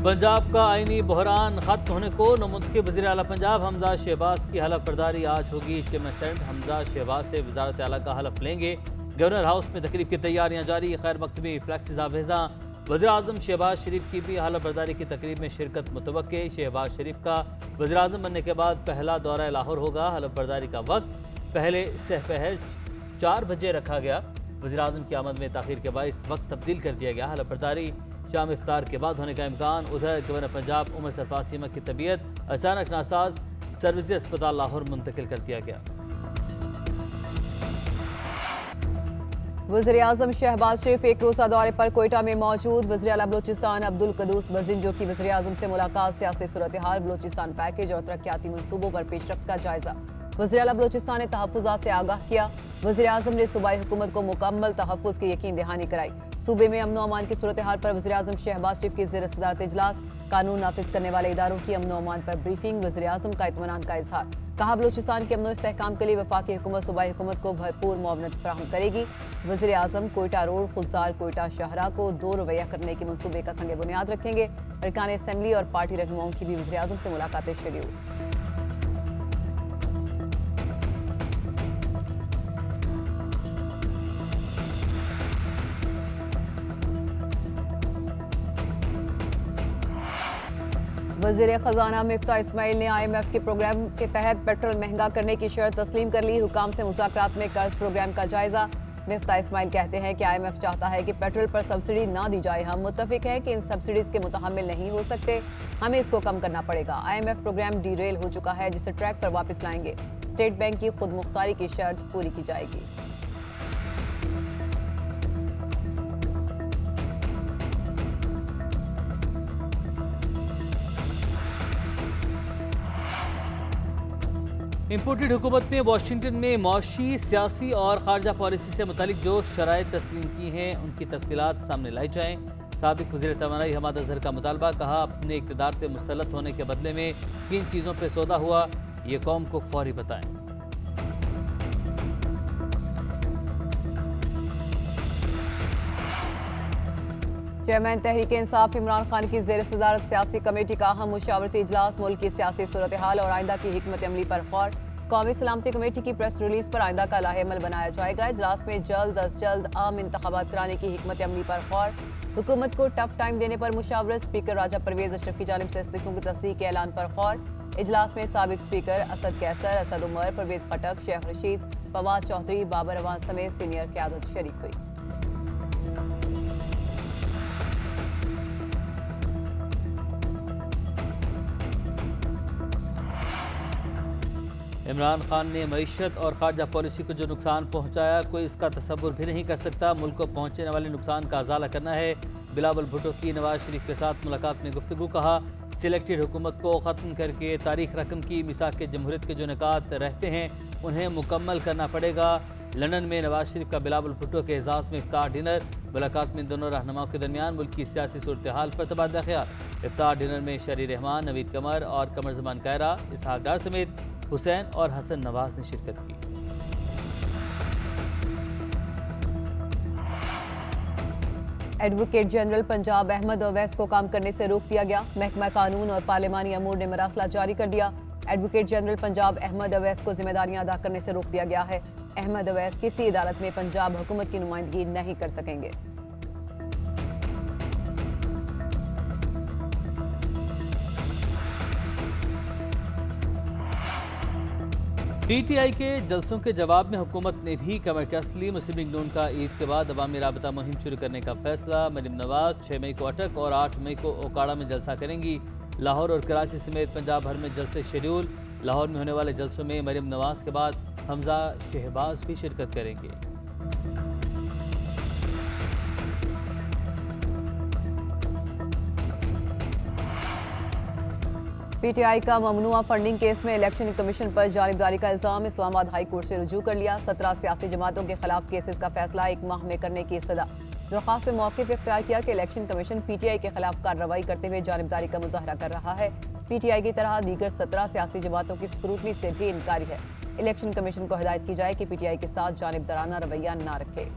पंजाब का आईनी बहरान खत्म होने को नमुंतखब वज़ीर आला पंजाब हमजा शहबाज की हलफ बर्दारी आज होगी। चेयरमैन सेनेट हमजा शहबाज से वज़ारत आला का हलफ लेंगे। गवर्नर हाउस में तकरीब की तैयारियां जारी। खैर मकतबी फ्लैक्स आवेज़ा वज़ीर आज़म शहबाज शरीफ की भी हलफ बर्दारी की तकरीब में शिरकत मुतवक्के। शहबाज शरीफ का वज़ीर आज़म बनने के बाद पहला दौरा लाहौर होगा। हलफ बर्दारी का वक्त पहले सहपहर 4 बजे रखा गया। वज़ीर आज़म की आमद में ताख़ीर के बाइस वक्त तब्दील कर दिया गया। हलफ बर्दारी शाम इफ्तार के बाद होने का इम्कान। उधर गवर्नर पंजाब उमर सरफराज चीमा की तबीयत अचानक नासाज, सर्विस अस्पताल लाहौर मुंतकिल कर दिया गया। वज़ीर आज़म शहबाज शरीफ एक रोज़ा दौरे पर कोयटा में मौजूद। वज़ीर आला बलूचिस्तान अब्दुल कदूस बज़िंजो की वज़ीर आज़म से मुलाकात। सियासी सूरत हाल, बलूचिस्तान पैकेज और तरक्याती मनसूबों पर पेशरफ्त का जायजा। वज़ीर आला बलूचिस्तान ने तहफ़्फ़ुज़ात से आगाह किया। वज़ीर आज़म ने सूबाई हुकूमत को मुकम्मल तहफ़्फ़ुज़ की यकीन दहानी कराई। सूबे में अमन अमान की सूरत हाल पर वज़ीर आज़म शहबाज शरीफ की ज़ेर सदारत इजलास। कानून नाफिज करने वाले इदारों की अमन अमान पर ब्रीफिंग। वज़ीर आज़म का इत्मीनान का इजहार। कहा बलूचिस्तान के अमन इस्तेहकाम के लिए वफाकी हुकूमत सूबाई हुकूमत को भरपूर मुआवनत फराहम करेगी। वज़ीर आज़म कोयटा रोड खुलसार कोयटा शाहरा को 2 रवैया करने के मनसूबे का संग बुनियाद रखेंगे। अरकान असम्बली और पार्टी रहनुमाओं की भी वज़ीर आज़म से मुलाकातें शेड्यूल। वज़ीर ख़जाना मिफ्ता इस्माइल ने IMF के प्रोग्राम के तहत पेट्रोल महंगा करने की शर्त तस्लीम कर ली। हुकाम से मुज़ाकरात में कर्ज प्रोग्राम का जायजा। मिफ्ता इस्माइल कहते हैं कि IMF चाहता है कि पेट्रोल पर सब्सिडी ना दी जाए। हम मुत्तफिक हैं कि इन सब्सिडीज़ के मुतहम्मिल नहीं हो सकते, हमें इसको कम करना पड़ेगा। IMF प्रोग्राम डीरेल हो चुका है, जिसे ट्रैक पर वापस लाएंगे। स्टेट बैंक की खुद मुख्तारी की शर्त पूरी की जाएगी। इम्पोर्टेड हुकूमत ने वाशिंगटन में मौशी, सियासी और खारजा पॉलिसी से मुतालिक जो शराइत तस्लीम की हैं उनकी तफसीलात सामने लाई जाएँ। साबिक वज़ीर तवानाई हमाद अजहर का मुतालबा। कहा अपने इक़्तिदार पर मुसल्लत होने के बदले में किन चीज़ों पर सौदा हुआ ये कौम को फौरी बताएं। चेयरमैन तहरीक इंसाफ इमरान खान की ज़ेर सदारत सियासी कमेटी का अहम मुशावरती इजलास। मुल्क की सियासी सूरत हाल और आइंदा की हिकमत अमली पर गौर। कौमी सलामती कमेटी की प्रेस रिलीज पर आइंदा का लाहेअमल बनाया जाएगा। इजलास में जल्द अज जल्द आम इंतखाबात कराने की हिकमत अमली पर गौर। हुकूमत को टफ टाइम देने पर मुशावरत। स्पीकर राजा परवेज अशरफ की जानिब से इस्तीफों की तस्दीक के ऐलान पर गौर। इजलास में साबिक स्पीकर असद कैसर, असद उमर, परवेज खटक, शेख रशीद, फवाद चौधरी, बाबर अवान समेत सीनियर क़यादत शरीक हुई। इमरान खान ने मईशत और खारजा पॉलिसी को जो नुकसान पहुँचाया कोई इसका तसव्वुर भी नहीं कर सकता। मुल्क को पहुँचने वाले नुकसान का अजाला करना है। बिलावल भुट्टो की नवाज शरीफ के साथ मुलाकात में गुफ्तगू। कहा सिलेक्टेड हुकूमत को ख़त्म करके तारीख रकम की मिसाक के जमहूरियत के जो निकात रहते हैं उन्हें मुकम्मल करना पड़ेगा। लंदन में नवाज शरीफ का बिलावल भुट्टो के एजाज़ में इफ्तार डिनर। मुलाकात में दोनों रहनुमाओं के दरमियान मुल्क की सियासी सूरत हाल पर तबादला ख्याल। इफ्तार डिनर में शरी रहमान, नवीद कमर और कमर जमान कायरा, इसहाक डार समेत हुसैन और हसन नवाज ने शिरकत की। एडवोकेट जनरल पंजाब अहमद अवैस को काम करने से रोक दिया गया। महकमा कानून और पार्लिमानी अमूर ने मरासला जारी कर दिया। एडवोकेट जनरल पंजाब अहमद अवैस को जिम्मेदारियां अदा करने से रोक दिया गया है। अहमद अवैस किसी अदालत में पंजाब हुकूमत की नुमाइंदगी नहीं कर सकेंगे। PTI के जलसों के जवाब में हुकूमत ने भी कमर कस ली। मुस्लिम लीग नून का ईद के बाद अवामी राबता मुहिम शुरू करने का फैसला। मरीम नवाज 6 मई को अटक और 8 मई को ओकाड़ा में जलसा करेंगी। लाहौर और कराची समेत पंजाब भर में जलसे शेड्यूल। लाहौर में होने वाले जलसों में मरीम नवाज के बाद हमजा शहबाज भी शिरकत करेंगे। PTI का ममनुआ फंडिंग केस में इलेक्शन कमीशन पर जानिबदारी का इल्जाम। इस्लामाबाद हाई कोर्ट से रुजू कर लिया। 17 सियासी जमातों के खिलाफ केसेस का फैसला 1 माह में करने की इस्तदा। दरख्वास्त में मौक़िफ़ इख्तियार किया कि इलेक्शन कमीशन PTI के खिलाफ कार्रवाई करते हुए जानिबदारी का मुजाहरा कर रहा है। PTI की तरह दीगर 17 सियासी जमातों की स्क्रूटनी से भी इनकारी है। इलेक्शन कमीशन को हिदायत की जाए कि PTI के साथ जानिबदाराना रवैया ना रखे।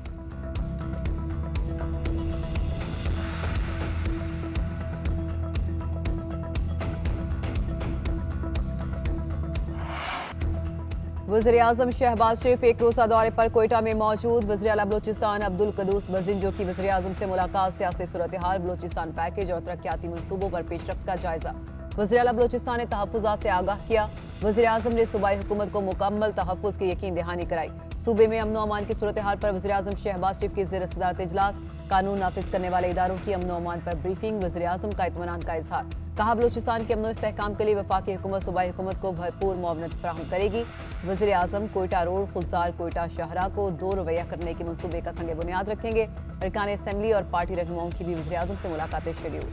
वज़ीर-ए-आज़म शहबाज शरीफ एक रोज़ा दौरे पर कोयटा में मौजूद। वज़ीर-ए-आला बलूचिस्तान अब्दुल कदूस बज़िंजो की वज़ीर-ए-आज़म से मुलाकात, सियासी सूरत हाल, बलूचिस्तान पैकेज और तरक्याती मनसूबों पर पेशरफ्त का जायजा। वज़ीर-ए-आला बलूचिस्तान ने तहफ़्फ़ुज़ात से आगाह किया। वज़ीर-ए-आज़म ने सूबाई हुकूमत को मुकम्मल तहफ़्फ़ुज़ की यकीन दहानी कराई। सूबे में अमन अमान की सूरत हाल पर वज़ीर-ए-आज़म शहबाज शरीफ की ज़ेर सदारत इजलास, कानून नाफिज करने वाले इदारों की अमन अमान पर ब्रीफिंग, वज़ीर-ए-आज़म का इत्मीनान का इजहार। कहा, बलूचिस्तान के अमन इस्तेहकाम के लिए वफाकी हुकूमत सूबाई हुकूमत को भरपूर मुआवनत फराहम करेगी। वज़ीर-ए-आज़म कोयटा रोड खुलसार कोयटा शाहरा को 2 रवैया करने के मनसूबे का संग बुनियाद रखेंगे। अरकान असम्बली और पार्टी रहनुमाओं की भी वज़ीर-ए-आज़म से मुलाकातें शेड्यूल।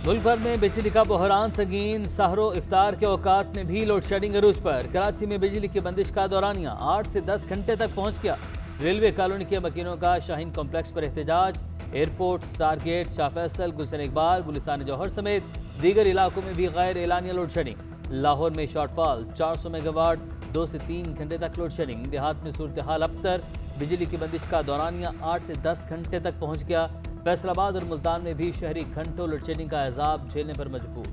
मुल्क भर में बिजली का बहरान संगीन, सहरो इफ्तार के औकात में भी लोड शेडिंग अरूज पर। कराची में बिजली की बंदिश का दौरानिया 8 से 10 घंटे तक पहुंच गया। रेलवे कॉलोनी के मकीनों का शाहीन कॉम्प्लेक्स पर एहतजाज। Airport, star gate, Shah Faisal, Gulshan Iqbal, Gulistan Jauhar समेत दीगर इलाकों में भी गैर एलानिया लोड शेडिंग। लाहौर में शॉर्टफॉल 400 मेगावाट, 2 से 3 घंटे तक लोड शेडिंग। देहात में सूरत हाल अबतर, बिजली की बंदिश का दौरानिया 8 से 10 घंटे तक पहुंच गया। फैसलाबाद और मुल्तान में भी शहरी घंटों लोड शेडिंग का अजाब झेलने पर मजबूर।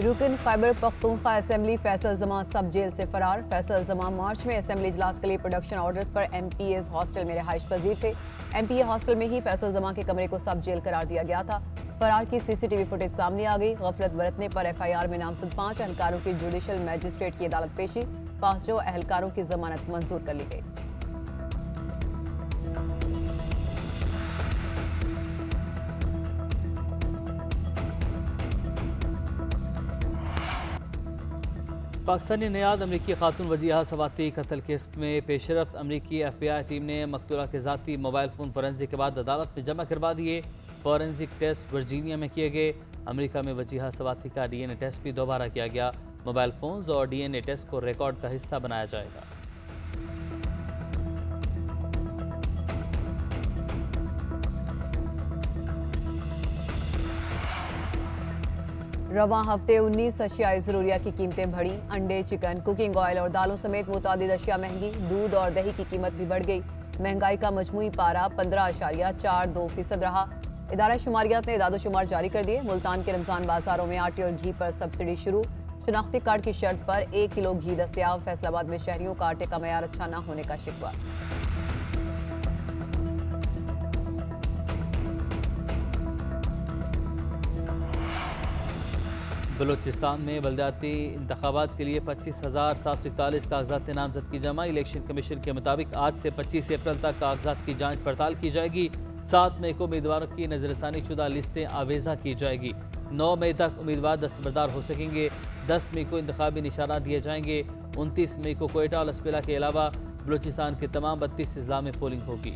रुकन खैबर पख्तूनख्वा असेंबली फैसल जमा सब जेल से फरार। फैसल जमा मार्च में असेंबली इजलास के लिए प्रोडक्शन ऑर्डर्स पर MPAs हॉस्टल में रिहाइश पजीर थे। MPA हॉस्टल में ही फैसल जमा के कमरे को सब जेल करार दिया गया था। फरार की CCTV फुटेज सामने आ गई। गफलत बरतने पर FIR में नामजद 5 एहलकारों की जुडिशल मैजिस्ट्रेट की अदालत पेशी। 5 एहलकारों की जमानत मंजूर कर ली गई। पाकिस्तानी नियाद अमरीकी खातून वजीहा सवाती कत्ल केस में पेशरफ्त। अमरीकी FBI टीम ने मकतूला के ज़ाती मोबाइल फ़ोन फोरेंसिक के बाद अदालत में जमा करवा दिए। फोरेंसिक टेस्ट वर्जीनिया में किए गए। अमरीका में वजीहा सवाती का DNA टेस्ट भी दोबारा किया गया। मोबाइल फ़ोन्स और DNA टेस्ट को रिकॉर्ड का हिस्सा बनाया जाएगा। रवां हफ्ते 19 अशियाई ज़रूरिया की कीमतें बढ़ी। अंडे, चिकन, कुकिंग ऑयल और दालों समेत मुतादिद अशिया महंगी। दूध और दही की कीमत भी बढ़ गई। महंगाई का मजमूई पारा 15.42% रहा। इदारा शुमारियात ने इदादोशुमार जारी कर दिए। मुल्तान के रमजान बाजारों में आटे और घी पर सब्सिडी शुरू। शनाख्ती कार्ड की शर्त पर 1 किलो घी दस्तयाब। फैसलाबाद में शहरियों का आटे का मयार अच्छा न होने का शिकवा। बलूचिस्तान में बलदियाती इंतखाबात के लिए 25,741 कागजात नामजद की जमा। इलेक्शन कमीशन के मुताबिक आज से 25 अप्रैल तक कागजात की जांच पड़ताल की जाएगी। 7 मई को उम्मीदवारों की नजरसानी शुदा लिस्टें आवेजा की जाएगी। 9 मई तक उम्मीदवार दस्तबरदार हो सकेंगे। 10 मई को इंतखाबी निशाना दिए जाएंगे। 29 मई को कोयटा और लसपेला के अलावा बलूचिस्तान के तमाम 32 अजला में पोलिंग होगी।